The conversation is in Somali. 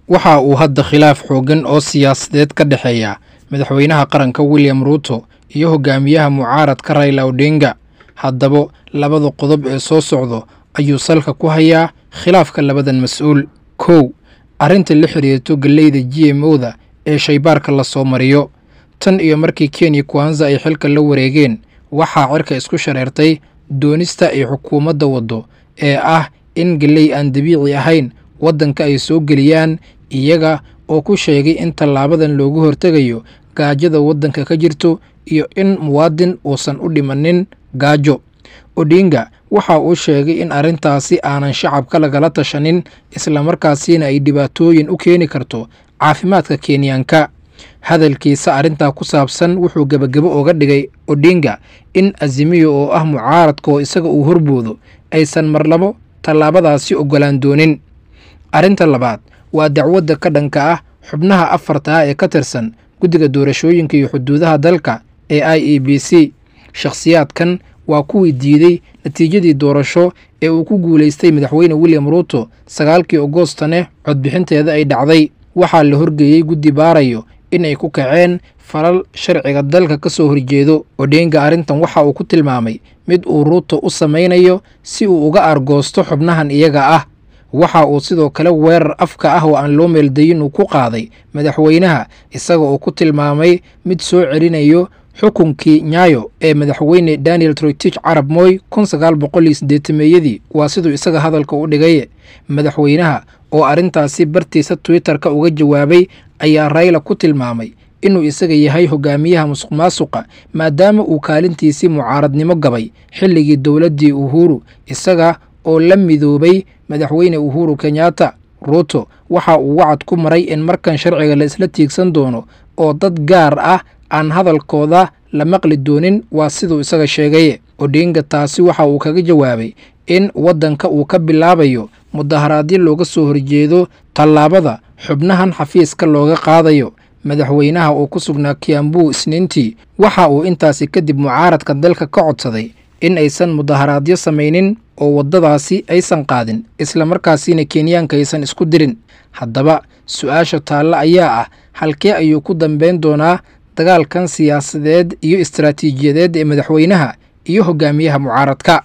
waxa uu hadda khilaaf xoogan oo siyaasadeed ka dhaxeeya madaxweynaha qaranka William Ruto iyo hogaamiyaha mucaaradka Raila Odinga. haddaba labada qodob ee soo socdo ayuu salka ku hayaa khilaafka labadan mas'uul. kow, arrinta la xiriirto galeyda GMO-da ee shaybaarka la soo mariyo. tan iyo markii Kenya Kwanza ay xilka la wareegeen, waxaa cirka isku shareertay doonista ay xukuumadda wado ee ah in galey aan dabiici ahayn waddanka ay soo geliyaan, iyaga oo ku sheegay in tallaabadan loogu hortegayo gaajada waddanka ka jirto iyo in muwaadin uusan u dhimanin gaajo. Odinga waxa uu sheegay in arrintaasi aanan shacabka lagala tashanin, isla markaasina ay dhibaatooyin u keeni karto caafimaadka Kenyaanka. hadalkiisa arrintaa ku saabsan wuxuu gabagabo uga dhigay Odinga in Azimio oo ah mucaaradka oo isaga uu horboodo aysan marlabo tallaabadaasi ogolaan doonin. arrinta labaad waa dacwadda ka dhanka ah xubnaha afarta ee ka tirsan guddiga doorashooyinka iyo xuduudaha dalka ee IEBC. shakhsiyaadkan waa kuwii diiday natiijadii doorasho ee uu ku guulaystay madaxweyne William Ruto 9 Agoostane codbixinteeda ay dhacday. waxaa la horgeeyay guddi baarayo in ay ku kaceen falal sharciga dalka ka soo horjeedo. Odinga arrintan waxa uu ku tilmaamay mid uu Ruto u sameynayo si uu uga argoosto xubnahan iyaga ah. waxa uu sidoo kale weerar afka ah oo aan loo meeldayin uu ku qaaday madaxweynaha, isaga oo ku tilmaamay mid soo celinayo xukunkii Nyayo ee madaxweyne Daniel Toroitich Arap Moi 1980-meeyadii. waa siduu isaga hadalka u dhigay. madaxweynaha oo arrintaasi bartiisa Twitter-ka uga jawaabay ayaa Raila ku tilmaamay inuu isaga yahay hogaamiyaha musuqmaasuqa, maadaama uu kaalintiisii mucaaradnimo gabay xilligii dowladdii Uhuru, isaga oo la midoobay madaxweyne Uhuru Kenyatta. Ruto waxa uu wacad ku maray in markan sharciga la isla tiigsan doono oo dad gaar ah aan hadalkooda la maqli doonin, waa siduu isaga sheegay. Odinga taasi waxa uu kaga jawaabay in waddanka uu ka bilaabayo mudaharaadyo looga soo horjeedo tallaabada xubnahan xafiiska looga qaadayo. madaxweynaha oo ku sugnaa Kiambu Isniintii waxa uu intaasi kadib mucaaradka dalka ka codsaday in aysan mudaharaadyo samaynin oo waddadaasi aysan qaadin, isla markaasina Kenyaanka aysan isku dirin. haddaba su'aasha taalla ayaa ah, halkee ayuu ku dambeyn doonaa dagaalkan siyaasadeed iyo istiraatiijiyadeed ee madaxweynaha iyo hogaamiyaha mucaaradka?